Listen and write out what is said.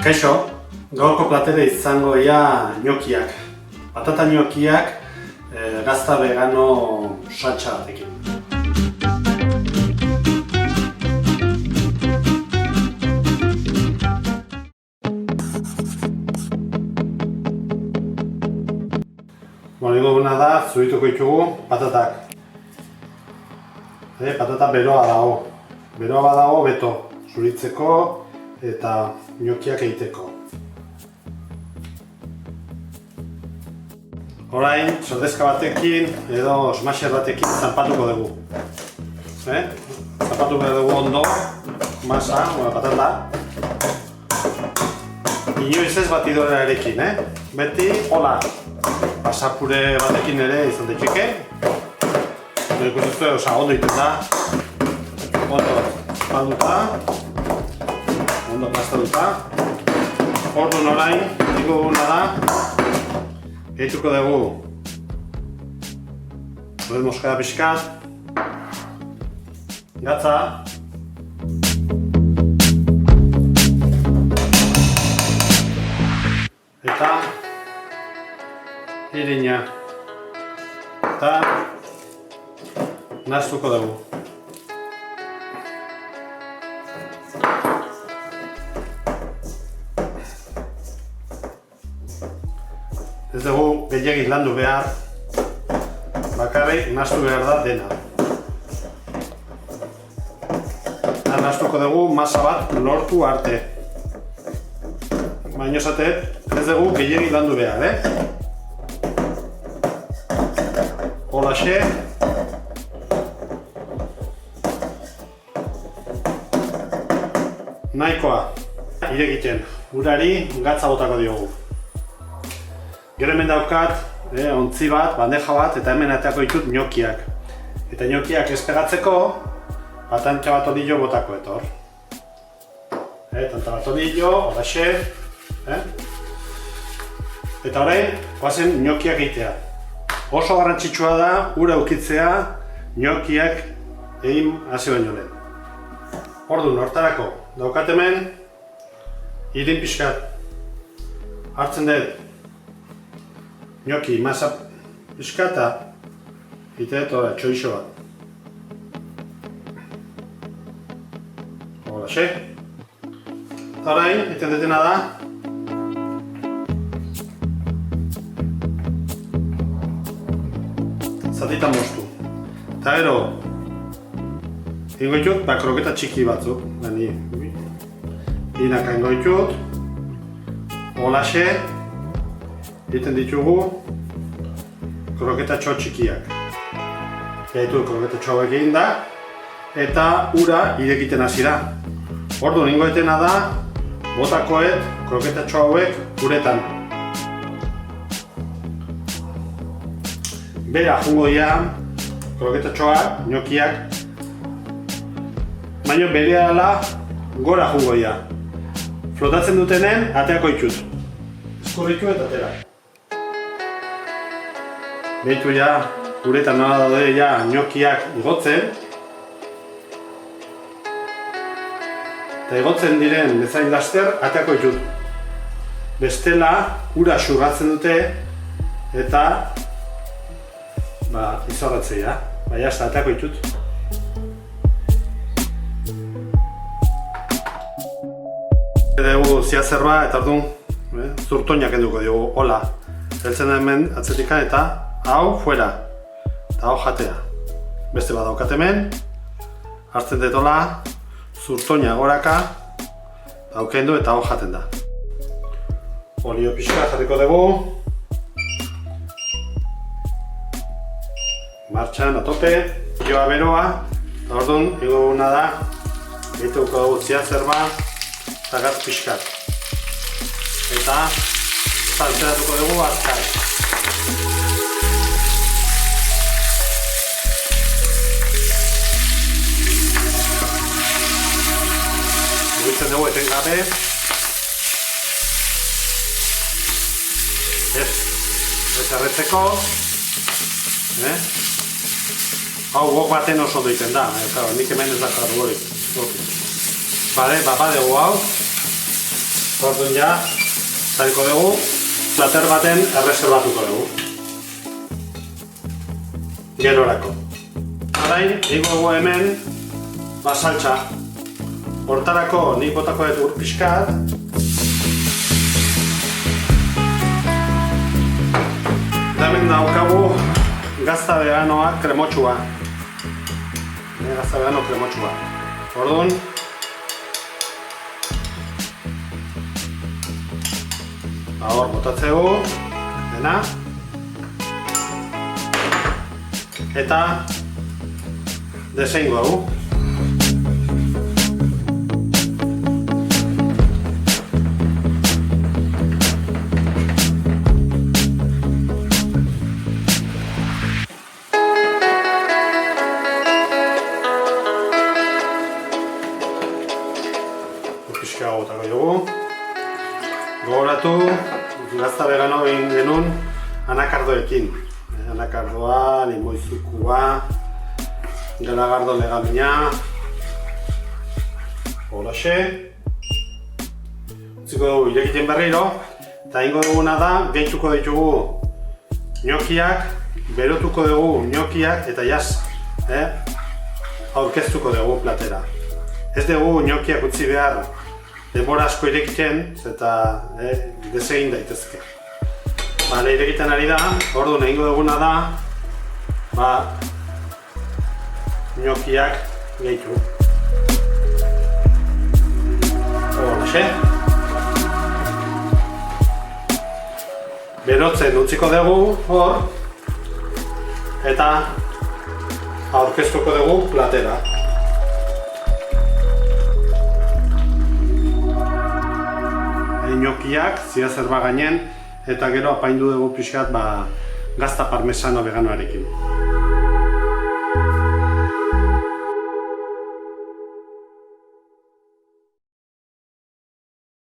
Kaixo, gaurko platere izango gnocchiak. Patata gnocchiak gazta vegano saltsa batekin. Egingo duguna da, zurituko ditugu patatak. Patata beroa dago. Beroa badago beto, zuritzeko eta gnocchiak egiteko. Orain, sordezka batekin edo smasher batekin zanpatuko dugu. Zanpatu behar dugu ondo, masa, patata. Inoiz ez batidorearekin, beti hola. Pasapure batekin ere izan daiteke. Ikusten dut, ondo egiten da. Ondo palduta. Ondo aplastatuta. Orduan orain, egingo duguna da, gehituko dugu nuez moskara pixkat, gatza, eta irina, eta nahaztuko dugu. Ez dugu gehiagik landu behar, bakarrik nahastu behar da dena. Nahastuko dugu masa bat lortu arte. Baina esatet, ez dugu gehiagik landu behar, Holaxe. Nahikoa. Irekiten, urari gatza botako diogu. Gero hemen daukat, ontzi bat, bandeja bat, eta hemen ateako ditut gnocchiak. Eta gnocchiak espegatzeko, tantxa bat olillo botako etor. Tantxa bat olillo, holaxe. Eta orain, goazen gnocchiak egitea. Oso garrantzitsua da, ura ukitzea, gnocchiak egin hasi baino lehen. Orduan, hortarako, daukat hemen, irin pixkat. Hartzen dut, gnocchi masa pixkata, egiten dut txorixo bat. Holaxe. Eta orain, egiten dutena da, zatitan moztu. Eta gero, egingo ditut, kroketa txiki batzuk. Inaka egingo ditut, holaxe, egiten ditugu kroketa txo txikiak. Egiten kroketa txo hauek egin da, eta ura irekiten hasi da. Orduan egingo etena da, botakoet kroketa txo hauek uretan. Bera jungo dira, kroketa txoak, gnocchiak, baina berehala gora jungo dira. Flotatzen dutenen, ateako itxut. Eskurritu eta atera. Behitu ja, uretan nola daude ja gnocchiak igotzen. Eta igotzen diren bezain laster, ateako itxut. Bestela, ura xurratzen dute eta izorratzea, baina ez da ateako itxut. Dugu ziazerba eta orduan zurtoinak enduko diogu, hola. Heltzen da hemen atzetika eta hau fuera. Eta hau jatea. Beste bat daukat hemen. Hartzen dut hola, zurtoina goraka. Haukendu eta hau jaten da. Olio pixka jarriko dugu. Martxan, atope, joa beroa. Eta orduan, egingo duguna da, egituko dugu ziazerba eta gatz pixkat. Eta saltzeratuko dugu azkar. Mugitzen dugu etengabe. Ez erretzeko. Hau wok baten oso ondo egiten da, nik hemen ez dakar gorik. Bale, badegu hau. Orduan ja, zariko dugu, plater baten erreserbatuko dugu. Gerorako. Orain, egingo dugu hemen, saltza. Hortarako nik botako dut ur pixkat. Hemen daukagu gazta veganoa kremotxua. Gazta vegano kremotxua. Orduan, hor botatzegu, dena. Eta deseingo dugu. Pixka gotako dugu. Gogoratu, gazta vegano egin genuen anakardoekin. Anakardoa, limoizukua, galagardo legamina, holaxe. Utziko dugu irekiten berriro, eta egingo duguna da, gehituko ditugu gnocchiak, berotuko dugu gnocchiak eta jaz, aurkeztuko dugu platera. Ez dugu gnocchiak utzi behar denbora asko irekiten, eta desegin daitezke. Bale, irekiten ari da, orduan egingo duguna da, gnocchiak gehitu. Holaxe. Berotzen utziko dugu hor, eta aurkeztuko dugu platera. Gnocchiak zirazerba gainen, eta gero apaindu dugu pixkat gazta parmesano veganoarekin.